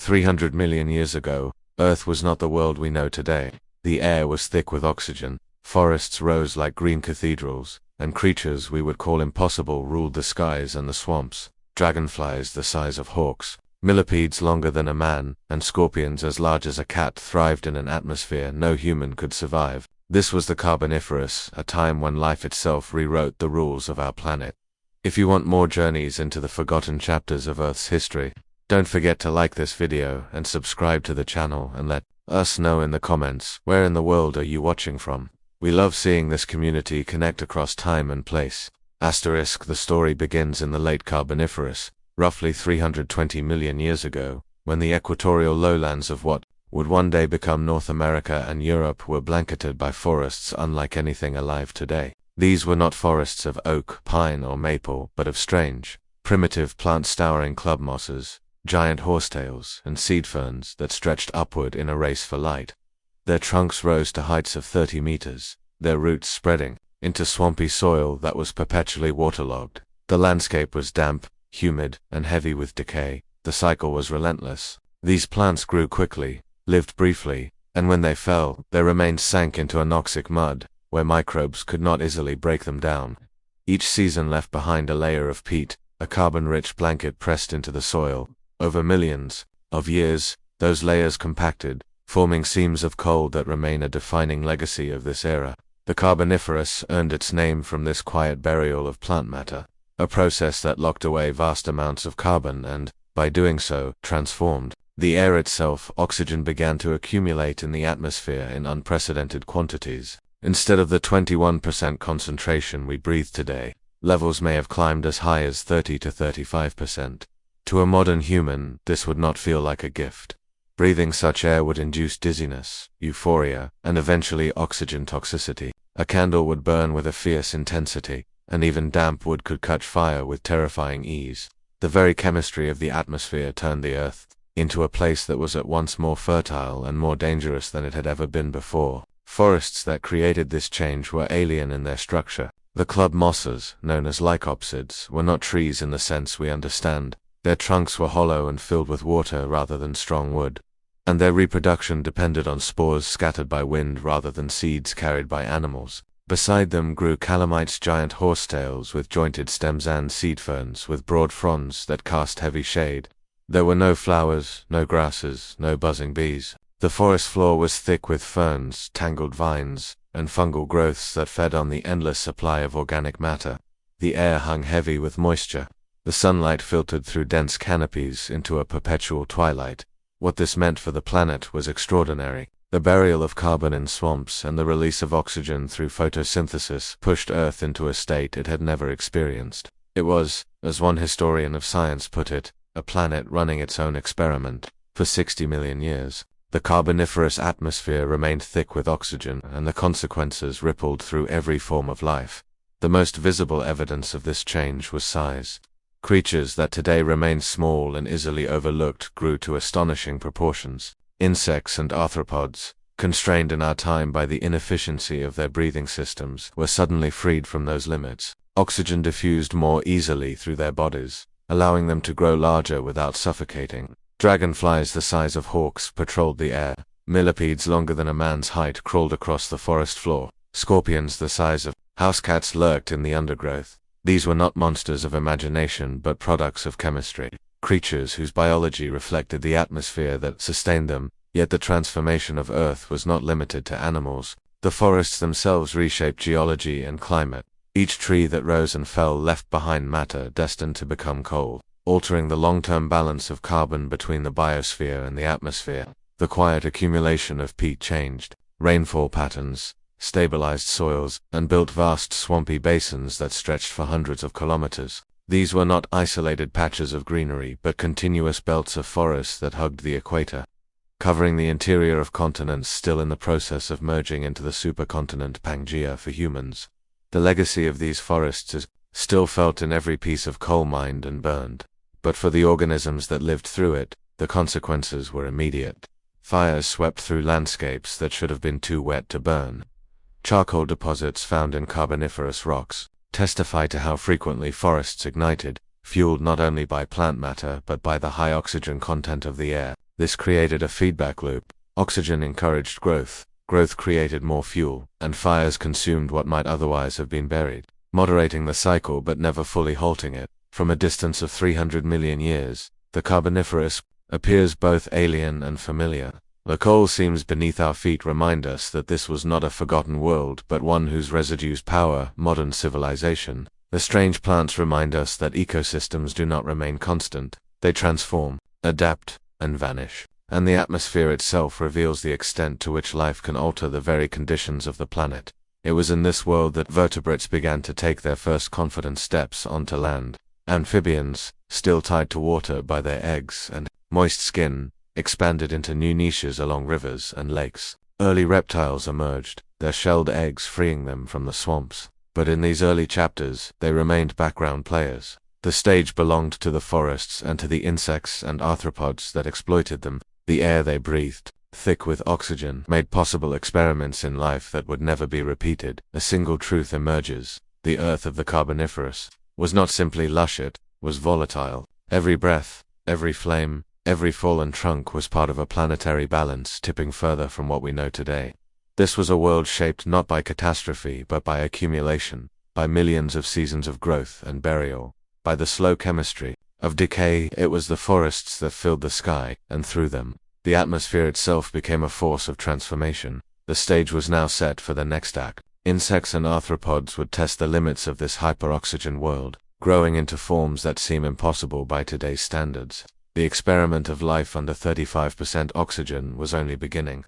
300 million years ago, Earth was not the world we know today. The air was thick with oxygen, forests rose like green cathedrals, and creatures we would call impossible ruled the skies and the swamps. Dragonflies the size of hawks, millipedes longer than a man, and scorpions as large as a cat thrived in an atmosphere no human could survive. This was the Carboniferous, a time when life itself rewrote the rules of our planet. If you want more journeys into the forgotten chapters of Earth's history, don't forget to like this video and subscribe to the channel, and let us know in the comments where in the world are you watching from. We love seeing this community connect across time and place. The story begins in the late Carboniferous, roughly 320 million years ago, when the equatorial lowlands of what would one day become North America and Europe were blanketed by forests unlike anything alive today. These were not forests of oak, pine, or maple, but of strange, primitive plant-stowering club mosses, giant horsetails, and seed ferns that stretched upward in a race for light. Their trunks rose to heights of 30 meters, their roots spreading into swampy soil that was perpetually waterlogged. The landscape was damp, humid, and heavy with decay. The cycle was relentless. These plants grew quickly, lived briefly, and when they fell, their remains sank into anoxic mud, where microbes could not easily break them down. Each season left behind a layer of peat, a carbon-rich blanket pressed into the soil. Over millions of years, those layers compacted, forming seams of coal that remain a defining legacy of this era. The Carboniferous earned its name from this quiet burial of plant matter, a process that locked away vast amounts of carbon and, by doing so, transformed the air itself. Oxygen began to accumulate in the atmosphere in unprecedented quantities. Instead of the 21% concentration we breathe today, levels may have climbed as high as 30 to 35%. To a modern human, this would not feel like a gift. Breathing such air would induce dizziness, euphoria, and eventually oxygen toxicity. A candle would burn with a fierce intensity, and even damp wood could catch fire with terrifying ease. The very chemistry of the atmosphere turned the Earth into a place that was at once more fertile and more dangerous than it had ever been before. Forests that created this change were alien in their structure. The club mosses, known as lycopsids, were not trees in the sense we understand. Their trunks were hollow and filled with water rather than strong wood, and their reproduction depended on spores scattered by wind rather than seeds carried by animals. Beside them grew calamites, giant horsetails with jointed stems, and seed ferns with broad fronds that cast heavy shade. There were no flowers, no grasses, no buzzing bees. The forest floor was thick with ferns, tangled vines, and fungal growths that fed on the endless supply of organic matter. The air hung heavy with moisture. The sunlight filtered through dense canopies into a perpetual twilight. What this meant for the planet was extraordinary. The burial of carbon in swamps and the release of oxygen through photosynthesis pushed Earth into a state it had never experienced. It was, as one historian of science put it, a planet running its own experiment. For 60 million years, the Carboniferous atmosphere remained thick with oxygen, and the consequences rippled through every form of life. The most visible evidence of this change was size. Creatures that today remain small and easily overlooked grew to astonishing proportions. Insects and arthropods, constrained in our time by the inefficiency of their breathing systems, were suddenly freed from those limits. Oxygen diffused more easily through their bodies, allowing them to grow larger without suffocating. Dragonflies the size of hawks patrolled the air. Millipedes longer than a man's height crawled across the forest floor. Scorpions the size of housecats lurked in the undergrowth. These were not monsters of imagination but products of chemistry, creatures whose biology reflected the atmosphere that sustained them. Yet the transformation of Earth was not limited to animals. The forests themselves reshaped geology and climate. Each tree that rose and fell left behind matter destined to become coal, altering the long-term balance of carbon between the biosphere and the atmosphere. The quiet accumulation of peat changed rainfall patterns, stabilized soils, and built vast swampy basins that stretched for hundreds of kilometers. These were not isolated patches of greenery but continuous belts of forest that hugged the equator, covering the interior of continents still in the process of merging into the supercontinent Pangaea for humans. The legacy of these forests is still felt in every piece of coal mined and burned. But for the organisms that lived through it, the consequences were immediate. Fires swept through landscapes that should have been too wet to burn. Charcoal deposits found in Carboniferous rocks testify to how frequently forests ignited, fueled not only by plant matter but by the high oxygen content of the air. This created a feedback loop. Oxygen encouraged growth, growth created more fuel, and fires consumed what might otherwise have been buried, moderating the cycle but never fully halting it. From a distance of 300 million years, the Carboniferous appears both alien and familiar. The coal seams beneath our feet remind us that this was not a forgotten world but one whose residues power modern civilization. The strange plants remind us that ecosystems do not remain constant. They transform, adapt, and vanish. And the atmosphere itself reveals the extent to which life can alter the very conditions of the planet. It was in this world that vertebrates began to take their first confident steps onto land. Amphibians, still tied to water by their eggs and moist skin, expanded into new niches along rivers and lakes. Early reptiles emerged, their shelled eggs freeing them from the swamps. But in these early chapters, they remained background players. The stage belonged to the forests and to the insects and arthropods that exploited them. The air they breathed, thick with oxygen, made possible experiments in life that would never be repeated. A single truth emerges: the earth of the Carboniferous was not simply lush, it was volatile. Every breath, every flame, every fallen trunk was part of a planetary balance tipping further from what we know today. This was a world shaped not by catastrophe but by accumulation, by millions of seasons of growth and burial, by the slow chemistry of decay. It was the forests that filled the sky, and through them, the atmosphere itself became a force of transformation. The stage was now set for the next act. Insects and arthropods would test the limits of this hyperoxygen world, growing into forms that seem impossible by today's standards. The experiment of life under 35% oxygen was only beginning,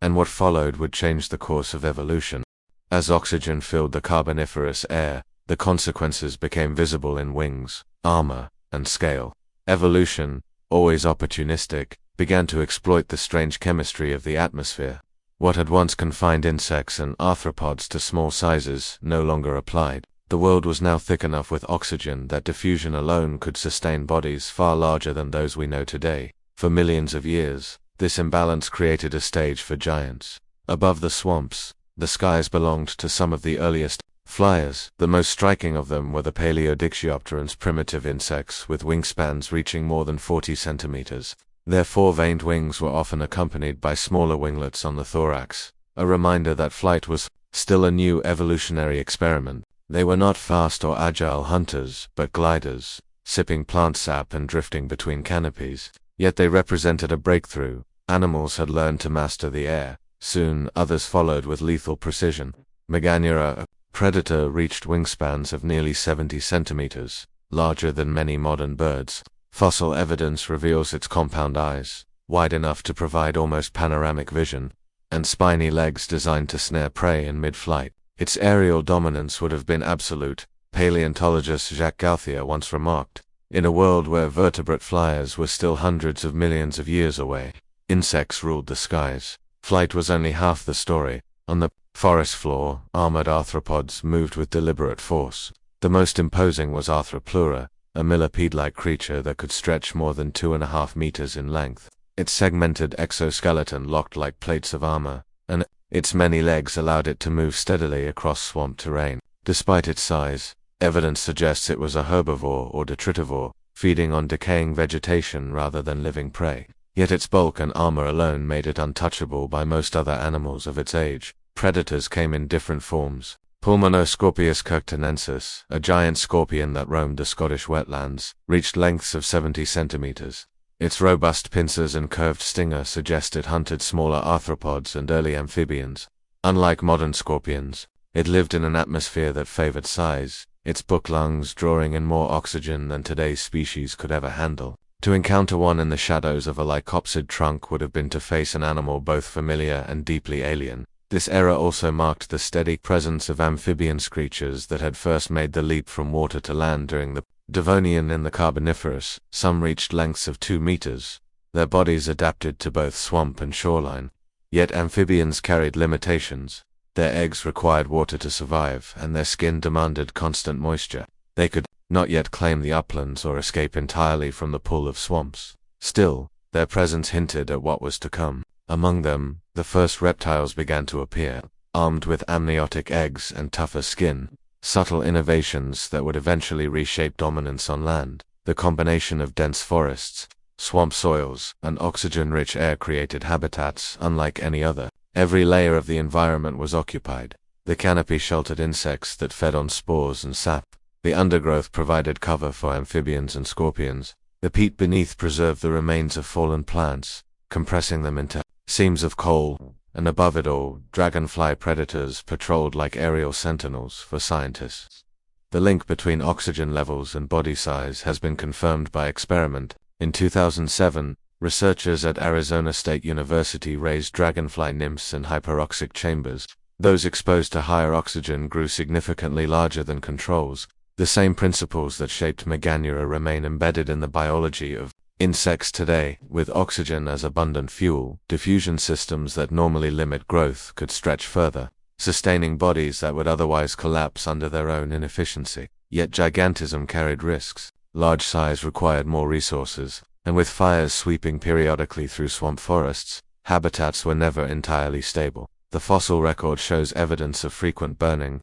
and what followed would change the course of evolution. As oxygen filled the Carboniferous air, the consequences became visible in wings, armor, and scale. Evolution, always opportunistic, began to exploit the strange chemistry of the atmosphere. What had once confined insects and arthropods to small sizes no longer applied. The world was now thick enough with oxygen that diffusion alone could sustain bodies far larger than those we know today. For millions of years, this imbalance created a stage for giants. Above the swamps, the skies belonged to some of the earliest flyers. The most striking of them were the Paleodictyopterans, primitive insects with wingspans reaching more than 40 centimeters. Their four-vaned wings were often accompanied by smaller winglets on the thorax, a reminder that flight was still a new evolutionary experiment. They were not fast or agile hunters, but gliders, sipping plant sap and drifting between canopies. Yet they represented a breakthrough. Animals had learned to master the air. Soon, others followed with lethal precision. Meganeura, a predator, reached wingspans of nearly 70 centimeters, larger than many modern birds. Fossil evidence reveals its compound eyes, wide enough to provide almost panoramic vision, and spiny legs designed to snare prey in mid-flight. Its aerial dominance would have been absolute. Paleontologist Jacques Gauthier once remarked, in a world where vertebrate flyers were still hundreds of millions of years away, insects ruled the skies. Flight was only half the story. On the forest floor, armored arthropods moved with deliberate force. The most imposing was Arthropleura, a millipede-like creature that could stretch more than 2.5 meters in length. Its segmented exoskeleton locked like plates of armor, and its many legs allowed it to move steadily across swamp terrain. Despite its size, evidence suggests it was a herbivore or detritivore, feeding on decaying vegetation rather than living prey. Yet its bulk and armor alone made it untouchable by most other animals of its age. Predators came in different forms. Pulmonoscorpius curctinensis, a giant scorpion that roamed the Scottish wetlands, reached lengths of 70 centimeters. Its robust pincers and curved stinger suggest it hunted smaller arthropods and early amphibians. Unlike modern scorpions, it lived in an atmosphere that favored size, its book lungs drawing in more oxygen than today's species could ever handle. To encounter one in the shadows of a lycopsid trunk would have been to face an animal both familiar and deeply alien. This era also marked the steady presence of amphibians, creatures that had first made the leap from water to land during the Devonian in the Carboniferous. Some reached lengths of 2 meters. Their bodies adapted to both swamp and shoreline. Yet amphibians carried limitations. Their eggs required water to survive, and their skin demanded constant moisture. They could not yet claim the uplands or escape entirely from the pull of swamps. Still, their presence hinted at what was to come. Among them, the first reptiles began to appear, armed with amniotic eggs and tougher skin, subtle innovations that would eventually reshape dominance on land. The combination of dense forests, swamp soils, and oxygen-rich air created habitats unlike any other. Every layer of the environment was occupied. The canopy sheltered insects that fed on spores and sap. The undergrowth provided cover for amphibians and scorpions. The peat beneath preserved the remains of fallen plants, compressing them into seams of coal, and above it all, dragonfly predators patrolled like aerial sentinels for scientists. The link between oxygen levels and body size has been confirmed by experiment. In 2007, researchers at Arizona State University raised dragonfly nymphs in hyperoxic chambers. Those exposed to higher oxygen grew significantly larger than controls. The same principles that shaped Meganura remain embedded in the biology of insects today. With oxygen as abundant fuel, diffusion systems that normally limit growth could stretch further, sustaining bodies that would otherwise collapse under their own inefficiency. Yet gigantism carried risks. Large size required more resources, and with fires sweeping periodically through swamp forests, habitats were never entirely stable. The fossil record shows evidence of frequent burning.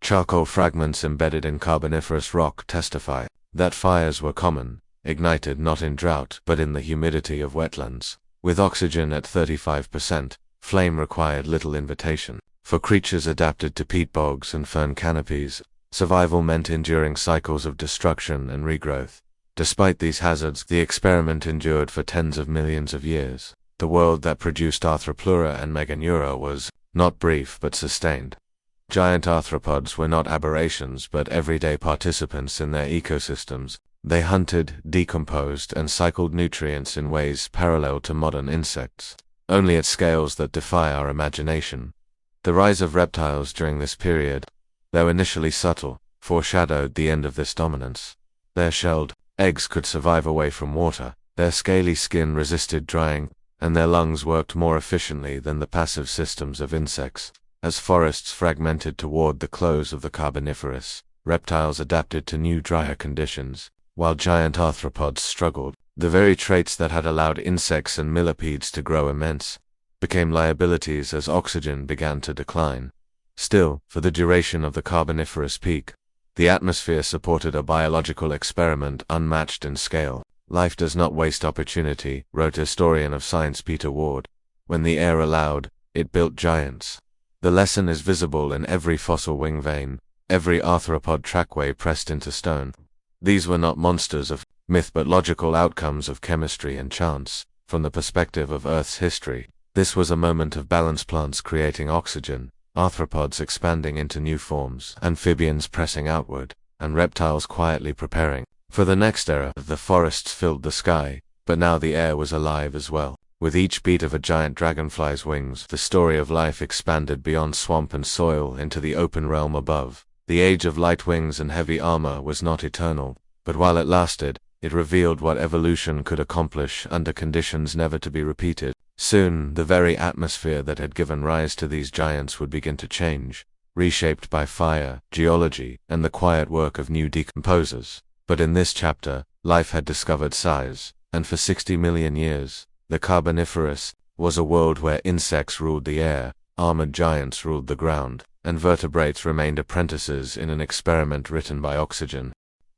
Charcoal fragments embedded in Carboniferous rock testify that fires were common, ignited not in drought but in the humidity of wetlands. With oxygen at 35%, flame required little invitation. For creatures adapted to peat bogs and fern canopies, survival meant enduring cycles of destruction and regrowth. Despite these hazards, the experiment endured for tens of millions of years. The world that produced Arthropleura and Meganura was not brief but sustained. Giant arthropods were not aberrations but everyday participants in their ecosystems. They hunted, decomposed, and cycled nutrients in ways parallel to modern insects, only at scales that defy our imagination. The rise of reptiles during this period, though initially subtle, foreshadowed the end of this dominance. Their shelled eggs could survive away from water, their scaly skin resisted drying, and their lungs worked more efficiently than the passive systems of insects. As forests fragmented toward the close of the Carboniferous, reptiles adapted to new drier conditions, while giant arthropods struggled. The very traits that had allowed insects and millipedes to grow immense became liabilities as oxygen began to decline. Still, for the duration of the Carboniferous peak, the atmosphere supported a biological experiment unmatched in scale. Life does not waste opportunity, wrote historian of science Peter Ward. When the air allowed, it built giants. The lesson is visible in every fossil wing vein, every arthropod trackway pressed into stone. These were not monsters of myth but logical outcomes of chemistry and chance. From the perspective of Earth's history, this was a moment of balance: plants creating oxygen, arthropods expanding into new forms, amphibians pressing outward, and reptiles quietly preparing for the next era. The forests filled the sky, but now the air was alive as well. With each beat of a giant dragonfly's wings, the story of life expanded beyond swamp and soil into the open realm above. The age of light wings and heavy armor was not eternal, but while it lasted, it revealed what evolution could accomplish under conditions never to be repeated. Soon, the very atmosphere that had given rise to these giants would begin to change, reshaped by fire, geology, and the quiet work of new decomposers. But in this chapter, life had discovered size, and for 60 million years, the Carboniferous was a world where insects ruled the air, armored giants ruled the ground, and vertebrates remained apprentices in an experiment written by oxygen.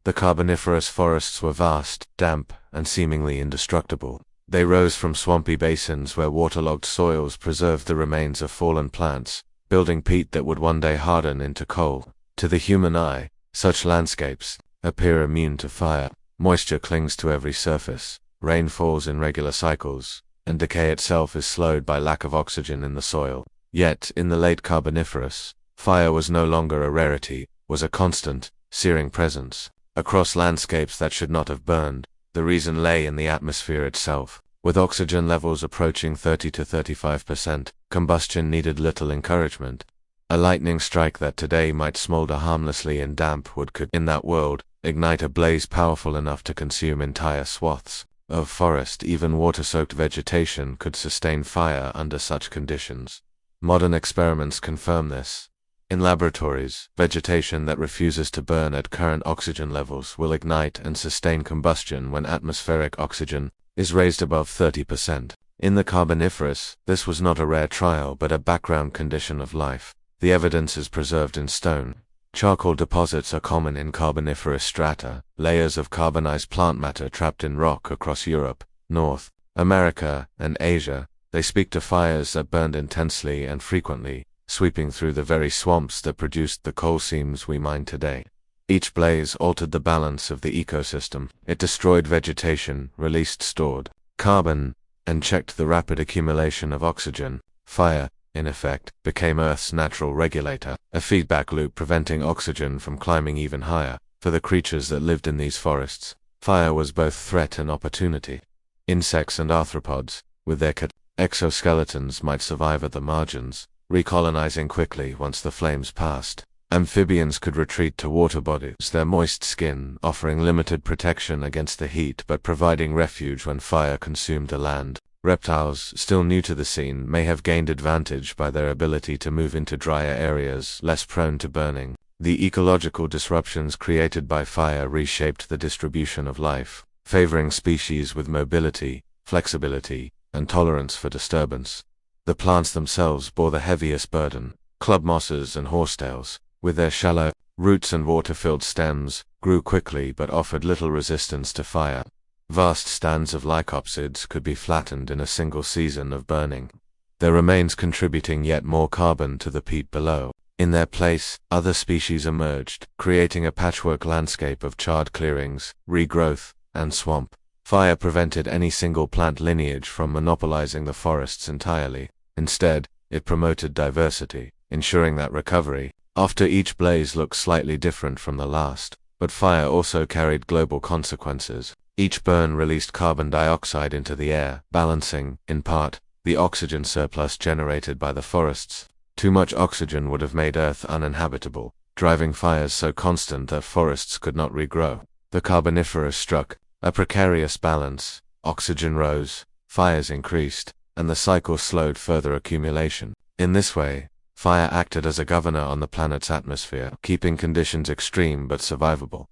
The Carboniferous forests were vast, damp, and seemingly indestructible. They rose from swampy basins where waterlogged soils preserved the remains of fallen plants, building peat that would one day harden into coal. To the human eye, such landscapes appear immune to fire. Moisture clings to every surface, rain falls in regular cycles, and decay itself is slowed by lack of oxygen in the soil. Yet, in the late Carboniferous, fire was no longer a rarity, was a constant, searing presence. Across landscapes that should not have burned, the reason lay in the atmosphere itself. With oxygen levels approaching 30 to 35%, combustion needed little encouragement. A lightning strike that today might smolder harmlessly in damp wood could, in that world, ignite a blaze powerful enough to consume entire swaths of forest. Even water-soaked vegetation could sustain fire under such conditions. Modern experiments confirm this. In laboratories, vegetation that refuses to burn at current oxygen levels will ignite and sustain combustion when atmospheric oxygen is raised above 30%. In the Carboniferous, this was not a rare trial but a background condition of life. The evidence is preserved in stone. Charcoal deposits are common in Carboniferous strata, layers of carbonized plant matter trapped in rock across Europe, North America, and Asia, they speak to fires that burned intensely and frequently, sweeping through the very swamps that produced the coal seams we mine today. Each blaze altered the balance of the ecosystem. It destroyed vegetation, released stored carbon, and checked the rapid accumulation of oxygen. Fire, in effect, became Earth's natural regulator, a feedback loop preventing oxygen from climbing even higher. For the creatures that lived in these forests, fire was both threat and opportunity. Insects and arthropods, with their exoskeletons, might survive at the margins, recolonizing quickly once the flames passed. Amphibians could retreat to water bodies, their moist skin offering limited protection against the heat but providing refuge when fire consumed the land. Reptiles, still new to the scene, may have gained advantage by their ability to move into drier areas, less prone to burning. The ecological disruptions created by fire reshaped the distribution of life, favoring species with mobility, flexibility, and tolerance for disturbance. The plants themselves bore the heaviest burden. Club mosses and horsetails, with their shallow roots and water-filled stems, grew quickly but offered little resistance to fire. Vast stands of lycopsids could be flattened in a single season of burning, their remains contributing yet more carbon to the peat below. In their place, other species emerged, creating a patchwork landscape of charred clearings, regrowth, and swamp. Fire prevented any single plant lineage from monopolizing the forests entirely. Instead, it promoted diversity, ensuring that recovery after each blaze looked slightly different from the last. But fire also carried global consequences. Each burn released carbon dioxide into the air, balancing, in part, the oxygen surplus generated by the forests. Too much oxygen would have made Earth uninhabitable, driving fires so constant that forests could not regrow. The Carboniferous struck a precarious balance. Oxygen rose, fires increased, and the cycle slowed further accumulation. In this way, fire acted as a governor on the planet's atmosphere, keeping conditions extreme but survivable.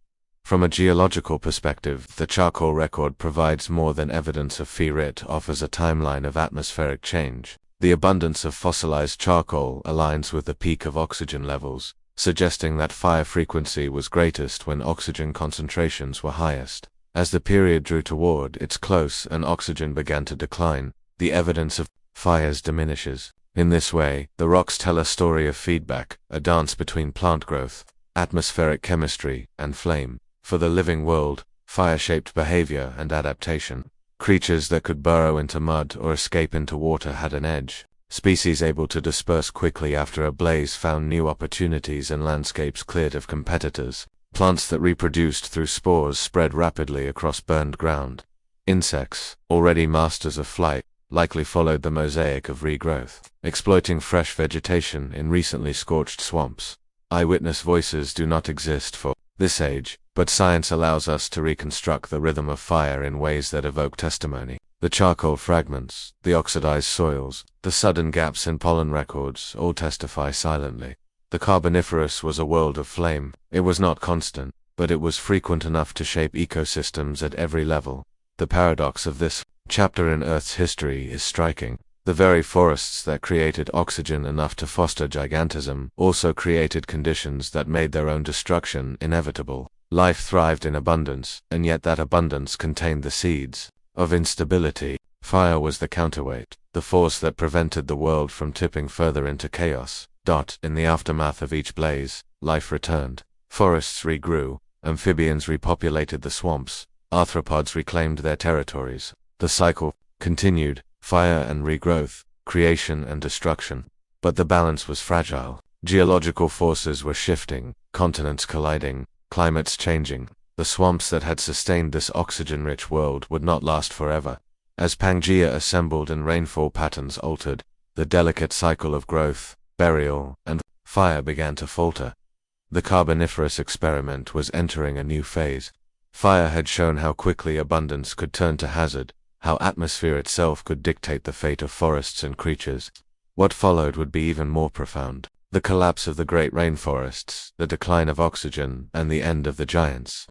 From a geological perspective, the charcoal record provides more than evidence of fire. It offers a timeline of atmospheric change. The abundance of fossilized charcoal aligns with the peak of oxygen levels, suggesting that fire frequency was greatest when oxygen concentrations were highest. As the period drew toward its close and oxygen began to decline, the evidence of fires diminishes. In this way, the rocks tell a story of feedback, a dance between plant growth, atmospheric chemistry, and flame. For the living world, fire shaped behavior and adaptation. Creatures that could burrow into mud or escape into water had an edge. Species able to disperse quickly after a blaze found new opportunities and landscapes cleared of competitors. Plants that reproduced through spores spread rapidly across burned ground. Insects, already masters of flight, likely followed the mosaic of regrowth, exploiting fresh vegetation in recently scorched swamps. Eyewitness voices do not exist for this age, but science allows us to reconstruct the rhythm of fire in ways that evoke testimony. The charcoal fragments, the oxidized soils, the sudden gaps in pollen records all testify silently. The Carboniferous was a world of flame. It was not constant, but it was frequent enough to shape ecosystems at every level. The paradox of this chapter in Earth's history is striking. The very forests that created oxygen enough to foster gigantism also created conditions that made their own destruction inevitable. Life thrived in abundance, and yet that abundance contained the seeds of instability. Fire was the counterweight, the force that prevented the world from tipping further into chaos. In the aftermath of each blaze, life returned. Forests regrew, amphibians repopulated the swamps, arthropods reclaimed their territories. The cycle continued, fire and regrowth, creation and destruction. But the balance was fragile. Geological forces were shifting, continents colliding, climates changing. The swamps that had sustained this oxygen-rich world would not last forever. As Pangea assembled and rainfall patterns altered, the delicate cycle of growth, burial, and fire began to falter. The Carboniferous experiment was entering a new phase. Fire had shown how quickly abundance could turn to hazard, how atmosphere itself could dictate the fate of forests and creatures. What followed would be even more profound. The collapse of the great rainforests, the decline of oxygen, and the end of the giants.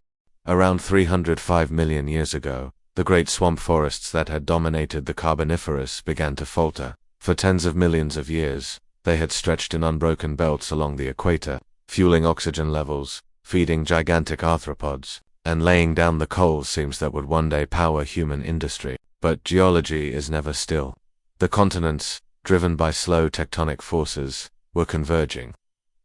Around 305 million years ago, the great swamp forests that had dominated the Carboniferous began to falter. For tens of millions of years, they had stretched in unbroken belts along the equator, fueling oxygen levels, feeding gigantic arthropods, and laying down the coal seams that would one day power human industry. But geology is never still. The continents, driven by slow tectonic forces, were converging.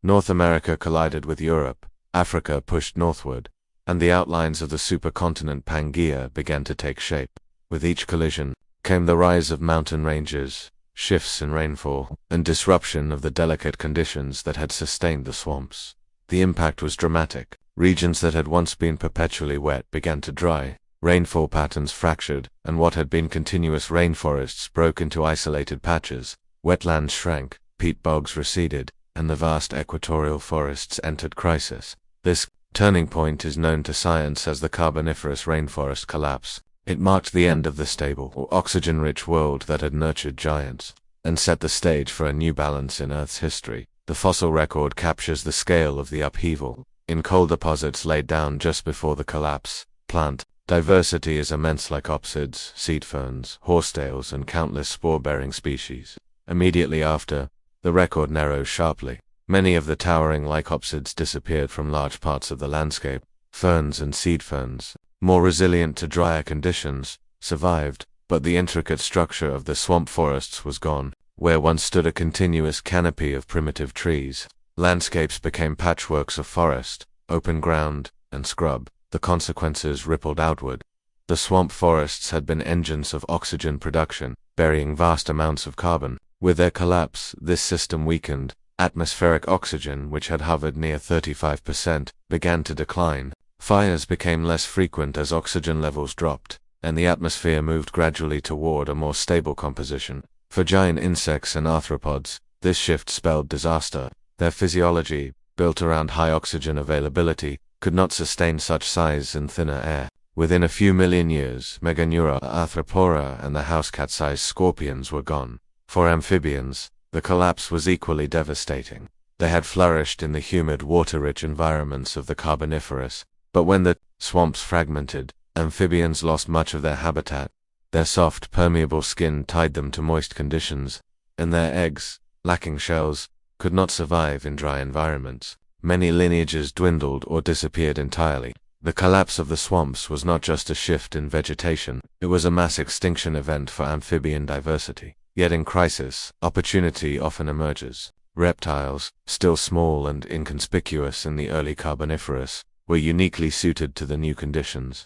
North America collided with Europe, Africa pushed northward, and the outlines of the supercontinent Pangaea began to take shape. With each collision came the rise of mountain ranges, shifts in rainfall, and disruption of the delicate conditions that had sustained the swamps. The impact was dramatic. Regions that had once been perpetually wet began to dry, rainfall patterns fractured, and what had been continuous rainforests broke into isolated patches. Wetlands shrank, peat bogs receded, and the vast equatorial forests entered crisis. This turning point is known to science as the Carboniferous rainforest collapse. It marked the end of the stable, oxygen-rich world that had nurtured giants, and set the stage for a new balance in Earth's history. The fossil record captures the scale of the upheaval. In coal deposits laid down just before the collapse, plant diversity is immense, lycopsids, seed ferns, horsetails, and countless spore-bearing species. Immediately after, the record narrows sharply. Many of the towering lycopsids disappeared from large parts of the landscape. Ferns and seed ferns, more resilient to drier conditions, survived, but the intricate structure of the swamp forests was gone. Where once stood a continuous canopy of primitive trees, landscapes became patchworks of forest, open ground, and scrub. The consequences rippled outward. The swamp forests had been engines of oxygen production, burying vast amounts of carbon. With their collapse, this system weakened. Atmospheric oxygen, which had hovered near 35%, began to decline. Fires became less frequent as oxygen levels dropped, and the atmosphere moved gradually toward a more stable composition. For giant insects and arthropods, this shift spelled disaster. Their physiology, built around high oxygen availability, could not sustain such size in thinner air. Within a few million years, Meganeura, Arthropora, and the house cat-sized scorpions were gone. For amphibians, the collapse was equally devastating. They had flourished in the humid, water-rich environments of the Carboniferous, but when the swamps fragmented, amphibians lost much of their habitat. Their soft, permeable skin tied them to moist conditions, and their eggs, lacking shells, could not survive in dry environments. Many lineages dwindled or disappeared entirely. The collapse of the swamps was not just a shift in vegetation, it was a mass extinction event for amphibian diversity. Yet in crisis, opportunity often emerges. Reptiles, still small and inconspicuous in the early Carboniferous, were uniquely suited to the new conditions.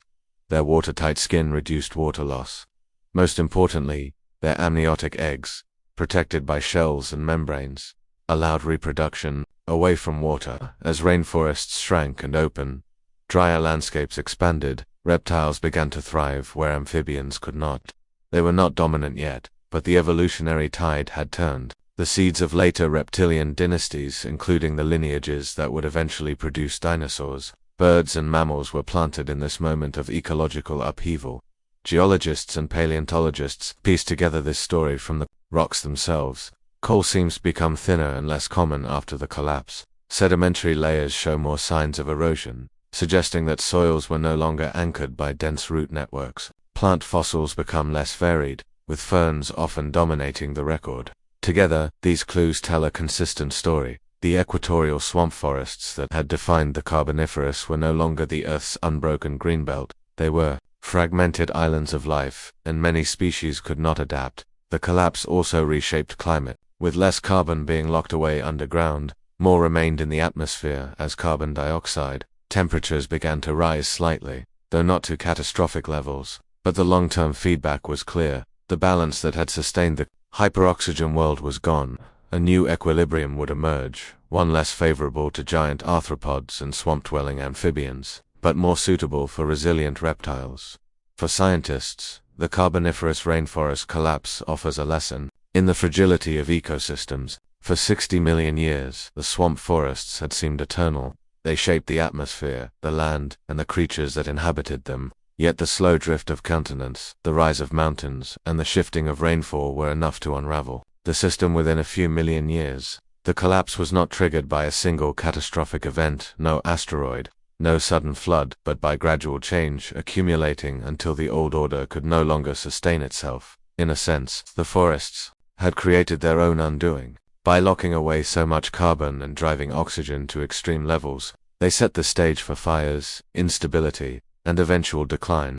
Their watertight skin reduced water loss. Most importantly, their amniotic eggs, protected by shells and membranes, allowed reproduction away from water. As rainforests shrank and opened, drier landscapes expanded, reptiles began to thrive where amphibians could not. They were not dominant yet, but the evolutionary tide had turned. The seeds of later reptilian dynasties, including the lineages that would eventually produce dinosaurs, birds and mammals, were planted in this moment of ecological upheaval. Geologists and paleontologists piece together this story from the rocks themselves. Coal seems to become thinner and less common after the collapse. Sedimentary layers show more signs of erosion, suggesting that soils were no longer anchored by dense root networks. Plant fossils become less varied, with ferns often dominating the record. Together, these clues tell a consistent story. The equatorial swamp forests that had defined the Carboniferous were no longer the Earth's unbroken greenbelt. They were fragmented islands of life, and many species could not adapt. The collapse also reshaped climate. With less carbon being locked away underground, more remained in the atmosphere as carbon dioxide. Temperatures began to rise slightly, though not to catastrophic levels. But the long-term feedback was clear. The balance that had sustained the hyperoxygen world was gone. A new equilibrium would emerge, one less favorable to giant arthropods and swamp-dwelling amphibians, but more suitable for resilient reptiles. For scientists, the Carboniferous rainforest collapse offers a lesson in the fragility of ecosystems. For 60 million years, the swamp forests had seemed eternal. They shaped the atmosphere, the land, and the creatures that inhabited them. Yet the slow drift of continents, the rise of mountains, and the shifting of rainfall were enough to unravel the system within a few million years. The collapse was not triggered by a single catastrophic event, no asteroid, no sudden flood, but by gradual change accumulating until the old order could no longer sustain itself. In a sense, the forests had created their own undoing. By locking away so much carbon and driving oxygen to extreme levels, they set the stage for fires, instability, and eventual decline.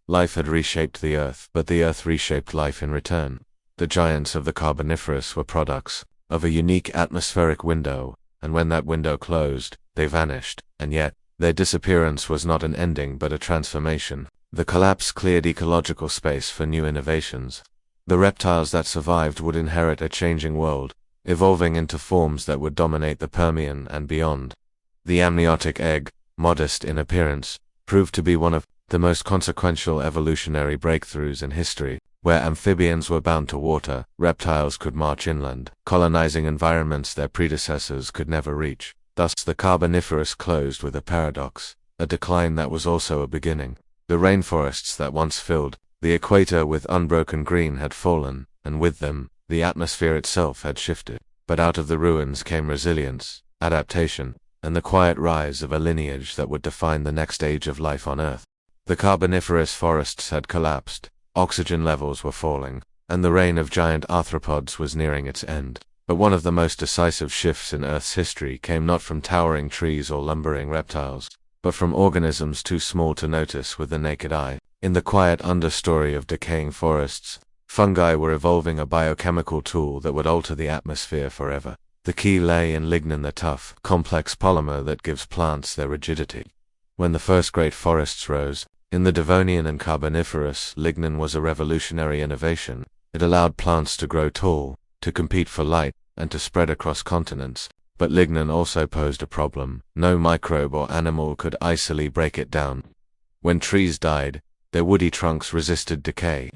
Life had reshaped the Earth, but the Earth reshaped life in return. The giants of the Carboniferous were products of a unique atmospheric window, and when that window closed, they vanished, and yet, their disappearance was not an ending but a transformation. The collapse cleared ecological space for new innovations. The reptiles that survived would inherit a changing world, evolving into forms that would dominate the Permian and beyond. The amniotic egg, modest in appearance, proved to be one of the most consequential evolutionary breakthroughs in history. Where amphibians were bound to water, reptiles could march inland, colonizing environments their predecessors could never reach. Thus the Carboniferous closed with a paradox, a decline that was also a beginning. The rainforests that once filled the equator with unbroken green had fallen, and with them, the atmosphere itself had shifted. But out of the ruins came resilience, adaptation, and the quiet rise of a lineage that would define the next age of life on Earth. The Carboniferous forests had collapsed, oxygen levels were falling, and the reign of giant arthropods was nearing its end. But one of the most decisive shifts in Earth's history came not from towering trees or lumbering reptiles, but from organisms too small to notice with the naked eye. In the quiet understory of decaying forests, fungi were evolving a biochemical tool that would alter the atmosphere forever. The key lay in lignin, the tough, complex polymer that gives plants their rigidity. When the first great forests rose, in the Devonian and Carboniferous, lignin was a revolutionary innovation. It allowed plants to grow tall, to compete for light, and to spread across continents. But lignin also posed a problem. No microbe or animal could easily break it down. When trees died, their woody trunks resisted decay.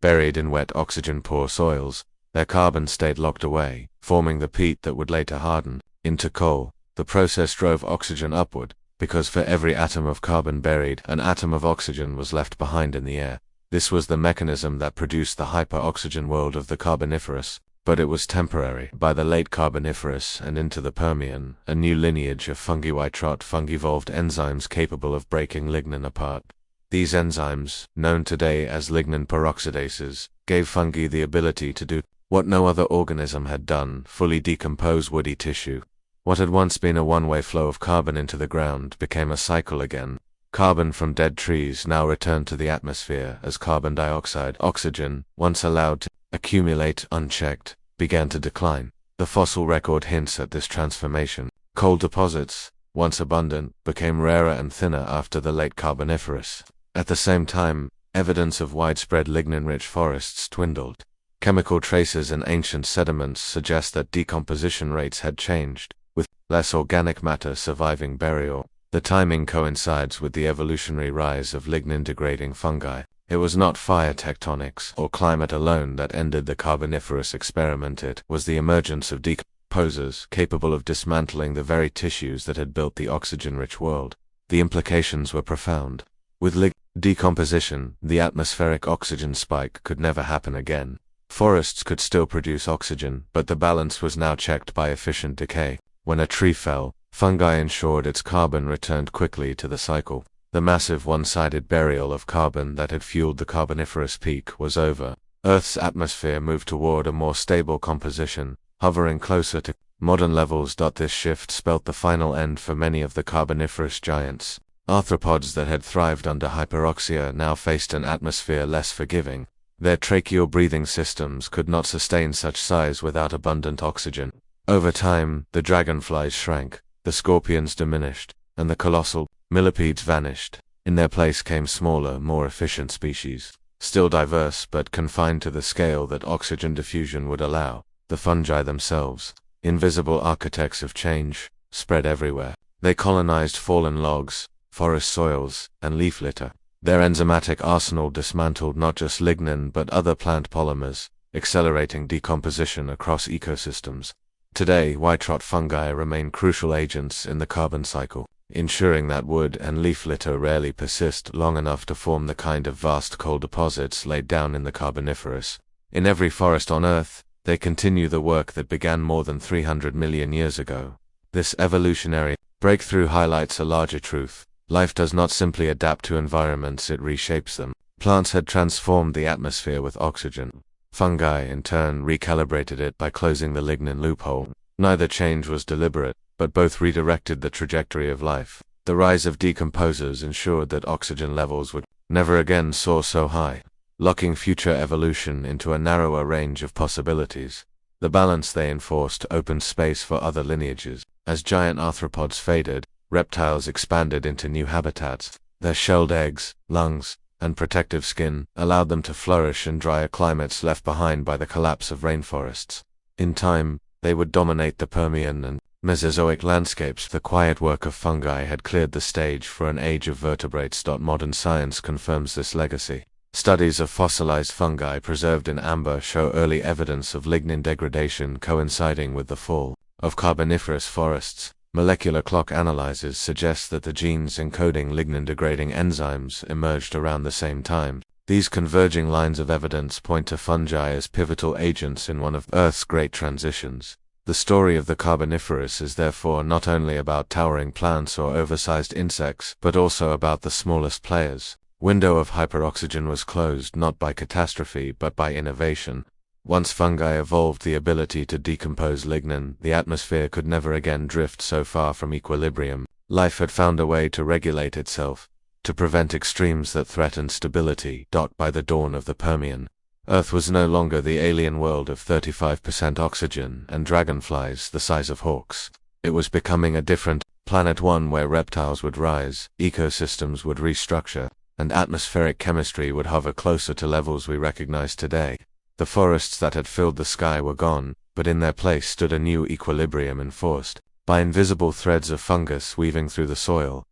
Buried in wet oxygen-poor soils, their carbon stayed locked away, forming the peat that would later harden into coal. The process drove oxygen upward, because for every atom of carbon buried, an atom of oxygen was left behind in the air. This was the mechanism that produced the hyper-oxygen world of the Carboniferous. But it was temporary. By the late Carboniferous and into the Permian, a new lineage of fungi-white-rot fungi evolved enzymes capable of breaking lignin apart. These enzymes, known today as lignin peroxidases, gave fungi the ability to do what no other organism had done: fully decompose woody tissue. What had once been a one-way flow of carbon into the ground became a cycle again. Carbon from dead trees now returned to the atmosphere as carbon dioxide. Oxygen, once allowed to accumulate unchecked, began to decline. The fossil record hints at this transformation. Coal deposits, once abundant, became rarer and thinner after the late Carboniferous. At the same time, evidence of widespread lignin-rich forests dwindled. Chemical traces in ancient sediments suggest that decomposition rates had changed, with less organic matter surviving burial. The timing coincides with the evolutionary rise of lignin-degrading fungi. It was not fire tectonics or climate alone that ended the Carboniferous experiment. It was the emergence of decomposers capable of dismantling the very tissues that had built the oxygen-rich world. The implications were profound. With decomposition, the atmospheric oxygen spike could never happen again. Forests could still produce oxygen, but the balance was now checked by efficient decay. When a tree fell, fungi ensured its carbon returned quickly to the cycle. The massive one-sided burial of carbon that had fueled the Carboniferous peak was over. Earth's atmosphere moved toward a more stable composition, hovering closer to modern levels. This shift spelt the final end for many of the Carboniferous giants. Arthropods that had thrived under hyperoxia now faced an atmosphere less forgiving. Their tracheal breathing systems could not sustain such size without abundant oxygen. Over time, the dragonflies shrank, the scorpions diminished, and the colossal millipedes vanished. In their place came smaller, more efficient species, still diverse but confined to the scale that oxygen diffusion would allow. The fungi themselves, invisible architects of change, spread everywhere. They colonized fallen logs, forest soils, and leaf litter. Their enzymatic arsenal dismantled not just lignin but other plant polymers, accelerating decomposition across ecosystems. Today, white-rot fungi remain crucial agents in the carbon cycle, ensuring that wood and leaf litter rarely persist long enough to form the kind of vast coal deposits laid down in the Carboniferous. In every forest on Earth, they continue the work that began more than 300 million years ago. This evolutionary breakthrough highlights a larger truth. Life does not simply adapt to environments, it reshapes them. Plants had transformed the atmosphere with oxygen. Fungi, in turn, recalibrated it by closing the lignin loophole. Neither change was deliberate, but both redirected the trajectory of life. The rise of decomposers ensured that oxygen levels would never again soar so high, locking future evolution into a narrower range of possibilities. The balance they enforced opened space for other lineages. As giant arthropods faded, reptiles expanded into new habitats. Their shelled eggs, lungs, and protective skin allowed them to flourish in drier climates left behind by the collapse of rainforests. In time, they would dominate the Permian and Mesozoic landscapes. The quiet work of fungi had cleared the stage for an age of vertebrates. Modern science confirms this legacy. Studies of fossilized fungi preserved in amber show early evidence of lignin degradation coinciding with the fall of Carboniferous forests. Molecular clock analyses suggest that the genes encoding lignin-degrading enzymes emerged around the same time. These converging lines of evidence point to fungi as pivotal agents in one of Earth's great transitions. The story of the Carboniferous is therefore not only about towering plants or oversized insects, but also about the smallest players. Window of hyperoxygen was closed not by catastrophe but by innovation. Once fungi evolved the ability to decompose lignin, the atmosphere could never again drift so far from equilibrium. Life had found a way to regulate itself, to prevent extremes that threatened stability. By the dawn of the Permian, Earth was no longer the alien world of 35% oxygen and dragonflies the size of hawks. It was becoming a different planet, one where reptiles would rise, ecosystems would restructure, and atmospheric chemistry would hover closer to levels we recognize today. The forests that had filled the sky were gone, but in their place stood a new equilibrium enforced by invisible threads of fungus weaving through the soil.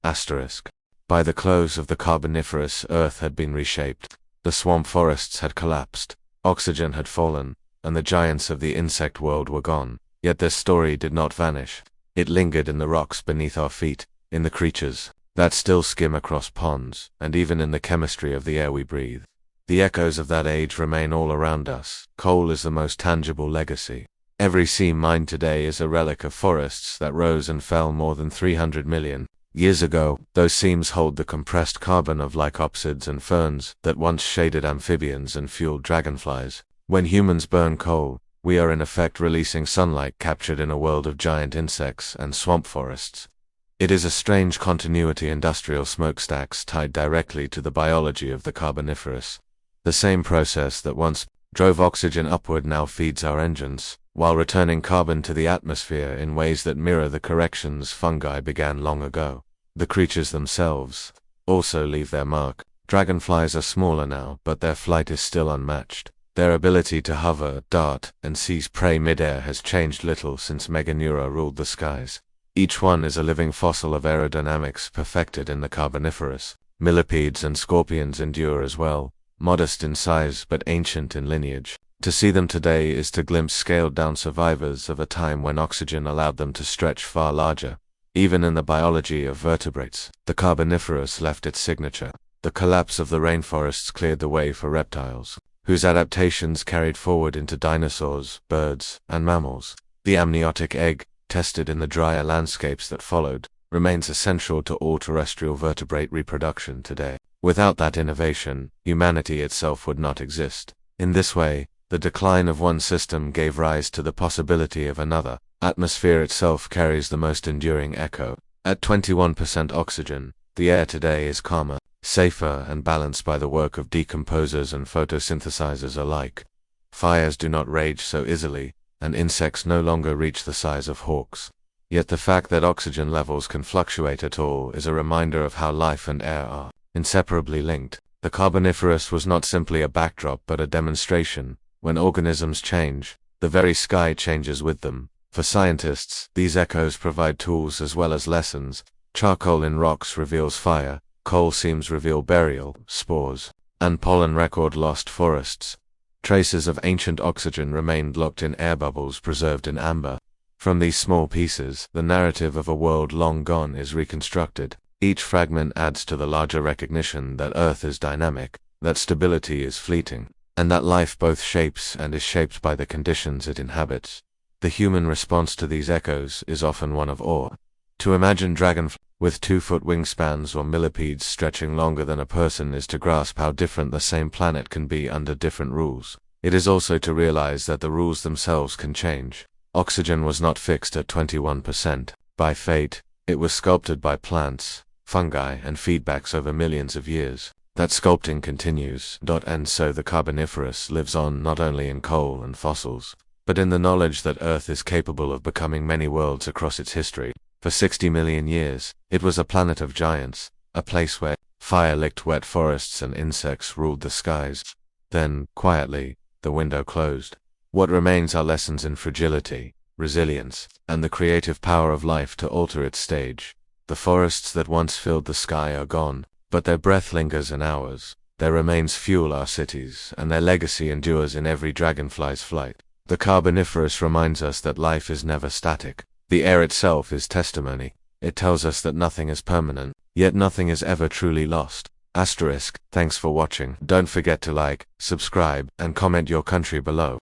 By the close of the Carboniferous, Earth had been reshaped. The swamp forests had collapsed, oxygen had fallen, and the giants of the insect world were gone. Yet their story did not vanish. It lingered in the rocks beneath our feet, in the creatures that still skim across ponds, and even in the chemistry of the air we breathe. The echoes of that age remain all around us. Coal is the most tangible legacy. Every seam mined today is a relic of forests that rose and fell more than 300 million years ago. Those seams hold the compressed carbon of lycopsids and ferns that once shaded amphibians and fueled dragonflies. When humans burn coal, we are in effect releasing sunlight captured in a world of giant insects and swamp forests. It is a strange continuity, industrial smokestacks tied directly to the biology of the Carboniferous. The same process that once drove oxygen upward now feeds our engines, while returning carbon to the atmosphere in ways that mirror the corrections fungi began long ago. The creatures themselves also leave their mark. Dragonflies are smaller now, but their flight is still unmatched. Their ability to hover, dart, and seize prey midair has changed little since Meganeura ruled the skies. Each one is a living fossil of aerodynamics perfected in the Carboniferous. Millipedes and scorpions endure as well, modest in size but ancient in lineage. To see them today is to glimpse scaled-down survivors of a time when oxygen allowed them to stretch far larger. Even in the biology of vertebrates, the Carboniferous left its signature. The collapse of the rainforests cleared the way for reptiles, whose adaptations carried forward into dinosaurs, birds, and mammals. The amniotic egg, tested in the drier landscapes that followed, remains essential to all terrestrial vertebrate reproduction today. Without that innovation, humanity itself would not exist. In this way, the decline of one system gave rise to the possibility of another. Atmosphere itself carries the most enduring echo. At 21% oxygen, the air today is calmer, safer, and balanced by the work of decomposers and photosynthesizers alike. Fires do not rage so easily, and insects no longer reach the size of hawks. Yet the fact that oxygen levels can fluctuate at all is a reminder of how life and air are inseparably linked. The Carboniferous was not simply a backdrop but a demonstration. When organisms change, the very sky changes with them. For scientists, these echoes provide tools as well as lessons. Charcoal in rocks reveals fire, coal seams reveal burial, spores, and pollen record lost forests. Traces of ancient oxygen remained locked in air bubbles preserved in amber. From these small pieces, the narrative of a world long gone is reconstructed. Each fragment adds to the larger recognition that Earth is dynamic, that stability is fleeting, and that life both shapes and is shaped by the conditions it inhabits. The human response to these echoes is often one of awe. To imagine dragonflies with 2-foot wingspans or millipedes stretching longer than a person is to grasp how different the same planet can be under different rules. It is also to realize that the rules themselves can change. Oxygen was not fixed at 21%. By fate, it was sculpted by plants, fungi, and feedbacks over millions of years. That sculpting continues. And so the Carboniferous lives on not only in coal and fossils, but in the knowledge that Earth is capable of becoming many worlds across its history. For 60 million years, it was a planet of giants, a place where fire-licked wet forests and insects ruled the skies. Then, quietly, the window closed. What remains are lessons in fragility, resilience, and the creative power of life to alter its stage. The forests that once filled the sky are gone, but their breath lingers in ours. Their remains fuel our cities, and their legacy endures in every dragonfly's flight. The Carboniferous reminds us that life is never static. The air itself is testimony. It tells us that nothing is permanent, yet nothing is ever truly lost. Thanks for watching. Don't forget to like, subscribe, and comment your country below.